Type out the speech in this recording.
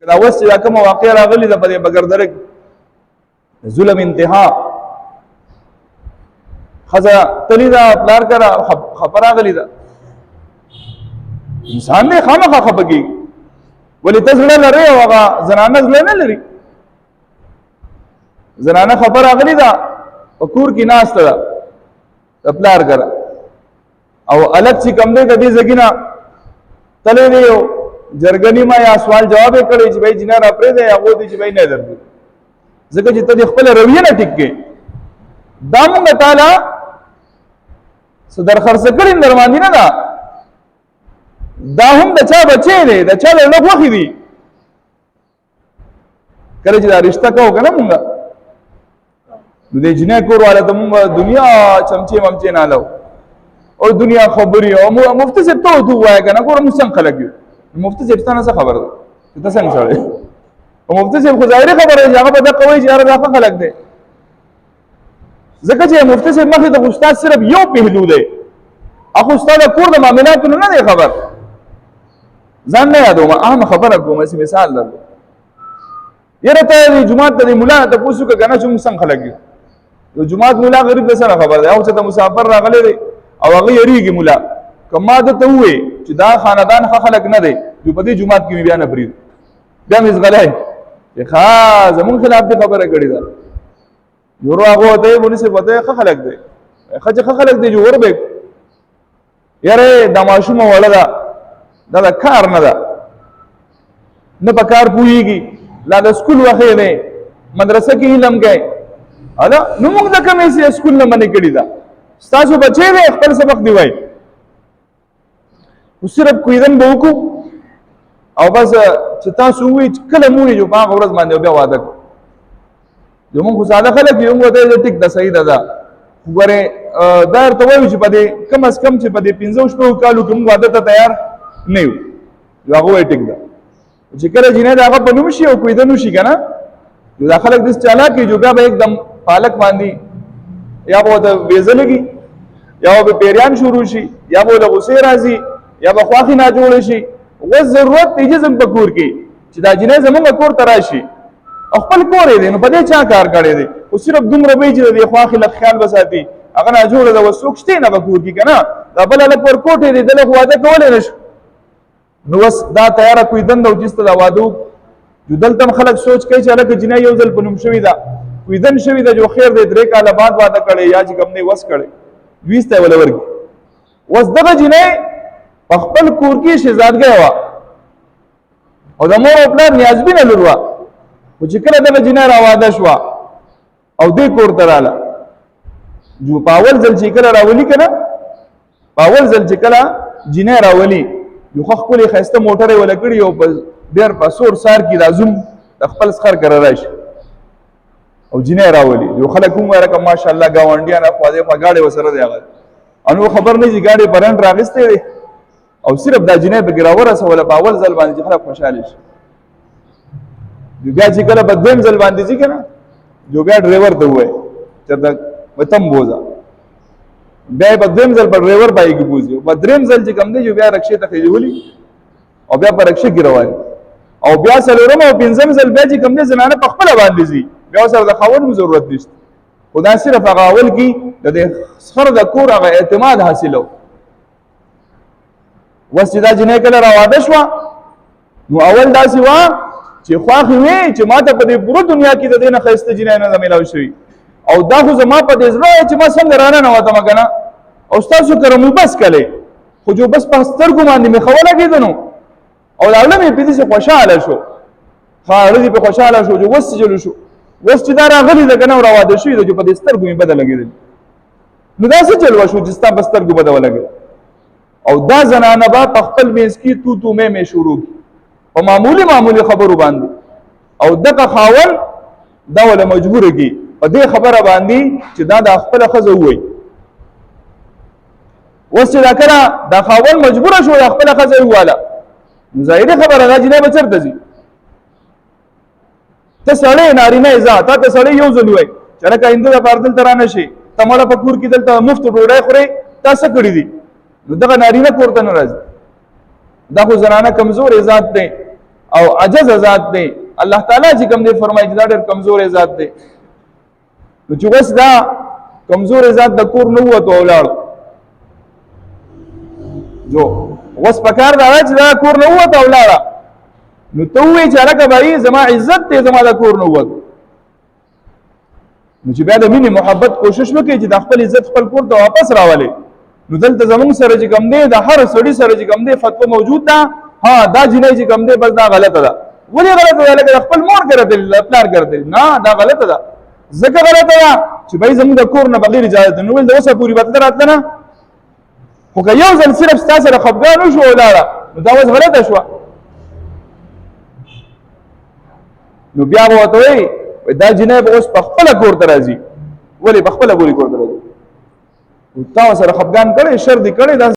دا اوس چې کومه واقعه راغلې ده په دې بګردره ظلم انتها خزه تلی دا پلار کرا خبر راغلی ده انسان نه خامخا خپګي ولې تزړه لري او هغه زنانه زړه نه لري زنانه خبر راغلی ده په کور کې ناشته ده پلار کرا او الګ چې کم دې کدي زګینا تلې دیو جرګنی ما یا سوال جواب کړی چې بھائی جنار اپرې دی هغه دې چې بھائی نه درځي ځکه چې ته خپل رویه نه ټیک کې دا موږ تعالی صدر خرڅ کړي درماندی نه دا دا هم د چا بچی دی د چا له وخت دی کله چې دا رشتہ کو کنه موږ نو دې جنې کور والا ته موږ دنیا چمچي ممچي نه لو او دنیا خبري او مفتی سے تو وای کنه کور موږ څنګه خلک مفتی صاحب ستاسو خبر ده ته څنګه سره او مفتی صاحب خو ظاهري خبره چې هغه په دغه کوي چې هغه ځکه خلک دي ځکه چې مفتی صاحب مخې ته استاد صرف یو پهلو دی اخو استاد کور د معاملاتو نه دی خبر ځان نه یادوم اهم خبره کوم چې مثال درلو یره ته جمعه ته مولا ته پوښتنه کنه چې موږ څنګه خلک یو جمعه مولا غریب د سره خبر دی او چې ته مسافر راغلی دی او هغه یریږي مولا کما د ته وې چې دا خاندان خلک نه دی جو په دې جمعات کې بیا نه پرې بیا مې زغلای چې ښا زمون خلاف دې خبره کړې ده یورو هغه ته مونږ څه پته خلک دی خځه خلک دی جوړ به یاره د ماشوم وړه دا کار نه ده نه په کار پويږي لا د سکول وخت نه مدرسه کې علم کوي ادا نو موږ د کومې سي سکول نه منې کړی دا تاسو بچي به خپل سبق دی وای صرف کویدن به وکړو او بس چې تاسو وی کله مونږ جو باغ ورځ باندې بیا واده کو جو موږ ساده خلک یو موږ ته ټیک د صحیح ده وګوره دار ته وایو چې په دې کم از کم چې په دې 15 شپو کالو کې موږ واده ته تیار نه یو هغه ټیک ده چې کله جنې دا هغه بنوم شي او کویدن شي کنه جو دا خلک د چالاکي جو بیا به एकदम پالک باندې یا به د ویزلګي یا به پیریان شروع شي یا به له غصه راځي یا به خواخي نه جوړ شي و ضرورت اجازه پکور کې چې دا جنې زمونږ کور تراشي خپل کور دی نو په دې چا کار کړی دی او صرف دومره به چې د خواخي له خیال بساتي هغه نه جوړ د وسوکشته نه پکور کې کنه دا بل له پر کوټه دی دله واده کول نه شو نو وس دا تیار کوي دند او جست دا وادو جو دلته خلک سوچ کوي چې الګ جنې یو ځل پنوم شوی دا کوي دن شوی دا جو خیر دې درې کاله بعد واده کړي یا چې کوم نه وس کړي 20 ته ولورګي وس دغه جنې په خپل کور کې شهزادګي وا او د مور خپل نیازبینه لوروا خو چې کله د جنې راواده شو او دې کور تراله جو پاول ځل چې کله راولي کنه پاول ځل چې کله جنې راولي یو خپل خسته موټر ولا کړی او په ډیر په سور سار کې رازم د خپل سخر کړه راشي او جنې راولي یو خلک کوم ورکه ماشاءالله گاونډیان خو دې په گاډي وسره دی هغه انو خبر نه چې گاډي پرنټ راغسته دی او صرف دا جنې به ګراوره سوله په اول ځل باندې خلک خوشاله شي جو بیا چې کله بدویم ځل باندې ځي کنه جو بیا ډرایور ته وای چې دا وتم بوزا بیا بدویم ځل په ډرایور باندې کې بوزي په دریم ځل چې کم دی جو بیا رکشې ته خېولي او بیا په رکشې کې روان او بیا سلورم او پنځم ځل بیا چې کم دی زنانه په خپل باندې ځي بیا سره د خاوند ضرورت نشته خدا صرف هغه اول کې د خر د کور هغه اعتماد حاصلو وسیدا جنې کله راواده شو نو اول داسې وا چې خواخې وې چې ماته په دې پوره دنیا کې د دې نه خسته جنې نه ملاوي شوی او دا خو زما په دې زړه چې ما څنګه رانه نه وته مګنه او تاسو کرمو بس کله خو جو بس په سترګو باندې مې خوله کېدنو او لاله مې په دې خوشاله شو خالد په خوشاله شو جو وسجل شو وس چې دا راغلی د کنه راواده شوی د په دې سترګو مې بدل لګیدل نو دا څه چل وشو چې ستا په سترګو بدل لګیدل او دا زنانه با په خپل مینس کې تو مې شروع په معمولی خبرو باندې او دغه خاون دا ول مجبور کی په دې خبره باندې چې دا د خپل خزه وای وسه دا کړه دا خاون مجبور شو د خپل خزه واله ظاهري خبره راځي نه بچرته دي ته سړی نارینه ذات ته سړی یو ځل وای چې راکه انده پردل ترانه شي تمړه په کور کې دلته مفت ډوډۍ خوري تاسو کړی دي دغه نارینه کورته نه راځي دا خو زنانه کمزور ذات دی او عجز ذات دی. الله تعالی چې کوم دی فرمایي چې دا ډېر کمزور ذات دی. نو چې بس دا کمزور ذات د کور نه وته ولاړ جو وس پکار دا چې دا کور نه وته ولاړ نو ته وی چې راکه بای زما عزت ته زما د کور نه وته. نو چې بیا د مینې محبت کوشش وکړي چې د خپل عزت خپل کور ته واپس راولي. نو دلته زمونږ سره چې کوم دی د هر سړي سره چې کوم دی فتوا موجود ده. ها دا جنۍ چې کوم دی بس دا غلطه ده. ولې غلطه ده؟ لکه خپل مور ګرځي پلار ګرځي. نه دا غلطه ده. ځکه غلطه ده چې بای زموږ د کور نه بغیر اجازه نو ول د اوسه پوری وخت راتله نه. خو که یو ځل صرف ستاسو سره خفګان وشو ولاړه نو دا اوس غلطه شوه. نو بیا به ورته وایي دا جنۍ به اوس په خپله کور ته راځي. ولې په خپله بوري کور ته راځي؟ تا سره خفګان کړی شر دې کړی دا